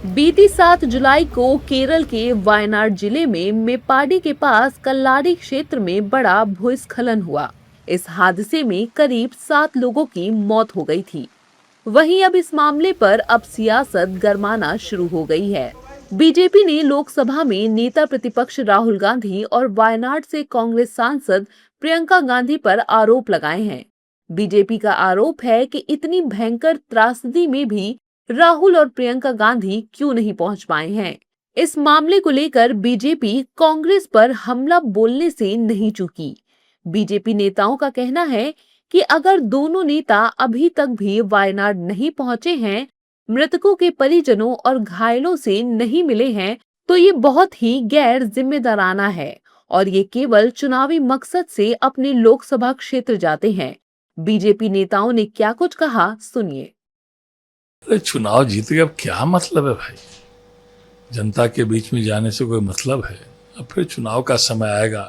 बीती 7 जुलाई को केरल के वायनाड जिले में मेप्पाडी के पास कल्लाडी क्षेत्र में बड़ा भूस्खलन हुआ। इस हादसे में करीब 7 लोगों की मौत हो गई थी। वहीं अब इस मामले पर अब सियासत गरमाना शुरू हो गई है। बीजेपी ने लोकसभा में नेता प्रतिपक्ष राहुल गांधी और वायनाड से कांग्रेस सांसद प्रियंका गांधी पर आरोप लगाए हैं। बीजेपी का आरोप है कि इतनी भयंकर त्रासदी में भी राहुल और प्रियंका गांधी क्यों नहीं पहुंच पाए हैं। इस मामले को लेकर बीजेपी कांग्रेस पर हमला बोलने से नहीं चूकी। बीजेपी नेताओं का कहना है कि अगर दोनों नेता अभी तक भी वायनाड नहीं पहुंचे हैं, मृतकों के परिजनों और घायलों से नहीं मिले हैं, तो ये बहुत ही गैर जिम्मेदाराना है और ये केवल चुनावी मकसद से अपने लोकसभा क्षेत्र जाते हैं। बीजेपी नेताओं ने क्या कुछ कहा, सुनिए। चुनाव जीत के अब क्या मतलब है भाई? जनता के बीच में जाने से कोई मतलब है? अब फिर चुनाव का समय आएगा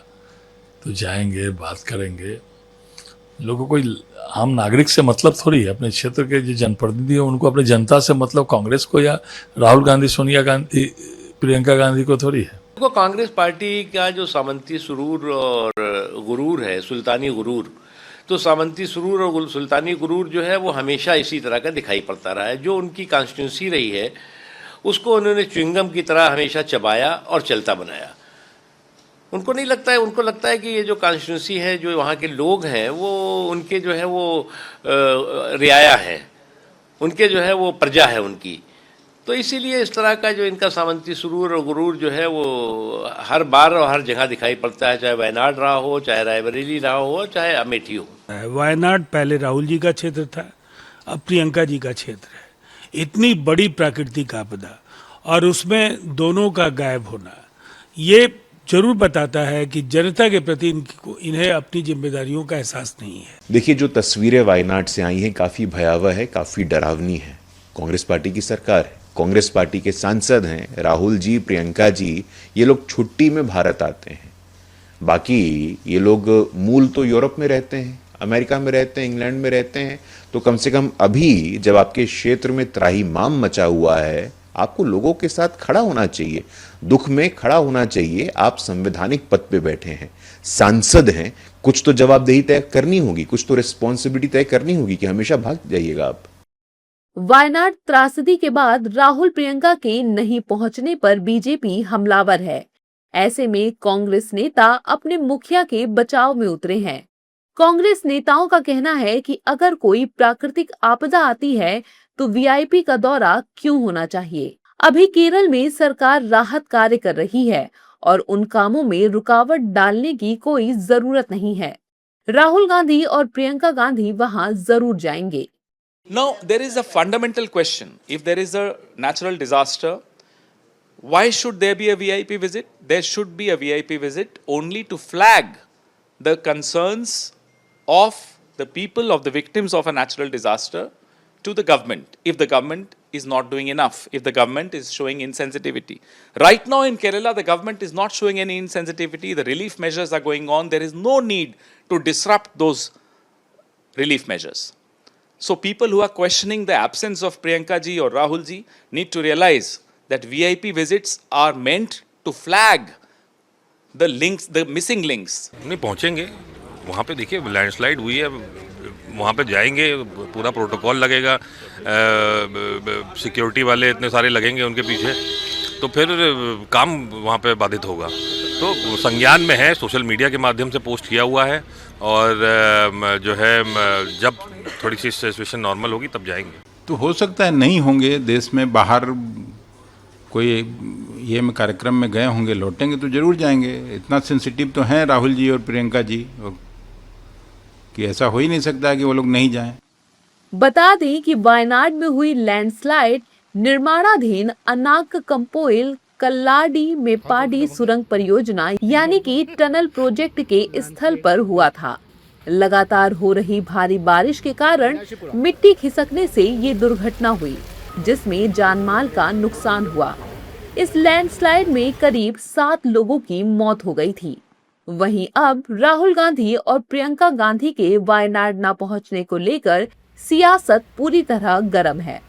तो जाएंगे, बात करेंगे। लोगों को आम नागरिक से मतलब थोड़ी है। अपने क्षेत्र के जो जनप्रतिनिधि है उनको अपने जनता से मतलब कांग्रेस को या राहुल गांधी, सोनिया गांधी, प्रियंका गांधी को थोड़ी है। देखो, कांग्रेस पार्टी का जो सामंती सुरूर और गुरूर है, सुल्तानी गुरूर, तो सामंती सुरूर और सुल्तानी गुरूर जो है वो हमेशा इसी तरह का दिखाई पड़ता रहा है। जो उनकी कॉन्स्टिट्यूंसी रही है उसको उन्होंने च्युइंगम की तरह हमेशा चबाया और चलता बनाया। उनको नहीं लगता है, उनको लगता है कि ये जो कॉन्स्टिट्यूंसी है, जो वहाँ के लोग हैं, वो उनके जो है वो रियाया है, उनके जो है वो प्रजा है उनकी। तो इसीलिए इस तरह का जो इनका सामंती सुरूर और गुरूर जो है वो हर बार और हर जगह दिखाई पड़ता है, चाहे वायनाड रहा हो, चाहे रायबरेली रहा हो, चाहे अमेठी हो। वायनाड पहले राहुल जी का क्षेत्र था, अब प्रियंका जी का क्षेत्र है। इतनी बड़ी प्राकृतिक आपदा और उसमें दोनों का गायब होना, ये जरूर बताता है कि जनता के प्रति इन्हें अपनी जिम्मेदारियों का एहसास नहीं है। देखिए, जो तस्वीरें वायनाड से आई हैं काफी भयावह है, काफी डरावनी है। कांग्रेस पार्टी की सरकार है, कांग्रेस पार्टी के सांसद हैं राहुल जी, प्रियंका जी, ये लोग छुट्टी में भारत आते हैं। बाकी ये लोग मूल तो यूरोप में रहते हैं, अमेरिका में रहते हैं, इंग्लैंड में रहते हैं। तो कम से कम अभी जब आपके क्षेत्र में त्राहिमाम मचा हुआ है, आपको लोगों के साथ खड़ा होना चाहिए, दुख में खड़ा होना चाहिए। आप संवैधानिक पद पे बैठे हैं, सांसद हैं, कुछ तो जवाबदेही तय करनी होगी, कुछ तो रिस्पॉन्सिबिलिटी तय करनी होगी कि हमेशा भाग जाइएगा आप। वायनाड त्रासदी के बाद राहुल प्रियंका के नहीं पहुंचने पर बीजेपी हमलावर है। ऐसे में कांग्रेस नेता अपने मुखिया के बचाव में उतरे हैं। कांग्रेस नेताओं का कहना है कि अगर कोई प्राकृतिक आपदा आती है तो वीआईपी का दौरा क्यों होना चाहिए। अभी केरल में सरकार राहत कार्य कर रही है और उन कामों में रुकावट डालने की कोई जरूरत नहीं है। राहुल गांधी और प्रियंका गांधी वहां जरूर जाएंगे। Now, there is a fundamental question. If there is a natural disaster, why should there be a VIP visit? There should be a VIP visit only to flag the concerns of the people, of the victims of a natural disaster to the government. If the government is not doing enough, if the government is showing insensitivity. Right now in Kerala, the government is not showing any insensitivity. The relief measures are going on. There is no need to disrupt those relief measures. So people who are questioning the absence of Priyanka ji or Rahul ji need to realize that VIP visits are meant to flag the links, the missing links. नहीं पहुंचेंगे वहाँ पे, देखिए landslide हुई है, वहाँ पे जाएंगे, पूरा प्रोटोकॉल लगेगा, सिक्योरिटी वाले इतने सारे लगेंगे उनके पीछे, तो फिर काम वहाँ पे बाधित होगा। तो संज्ञान में है, सोशल मीडिया के माध्यम से पोस्ट किया हुआ है और जो है जब थोड़ी सी सिचुएशन नॉर्मल होगी तब जाएंगे। तो हो सकता है नहीं होंगे, देश में बाहर कोई ये में कार्यक्रम में गए होंगे, लौटेंगे तो जरूर जाएंगे। इतना सेंसिटिव तो हैं राहुल जी और प्रियंका जी कि ऐसा हो ही नहीं सकता कि वो लोग नहीं जाएं। बता दें कि वायनाड में हुई लैंडस्लाइड निर्माणाधीन अनाककंपोइल कल्लाडी मेप्पाडी सुरंग परियोजना यानी कि टनल प्रोजेक्ट के स्थल पर हुआ था। लगातार हो रही भारी बारिश के कारण मिट्टी खिसकने से ये दुर्घटना हुई, जिसमें जानमाल का नुकसान हुआ। इस लैंडस्लाइड में करीब 7 लोगों की मौत हो गई थी। वहीं अब राहुल गांधी और प्रियंका गांधी के वायनाड न पहुंचने को लेकर सियासत पूरी तरह गर्म है।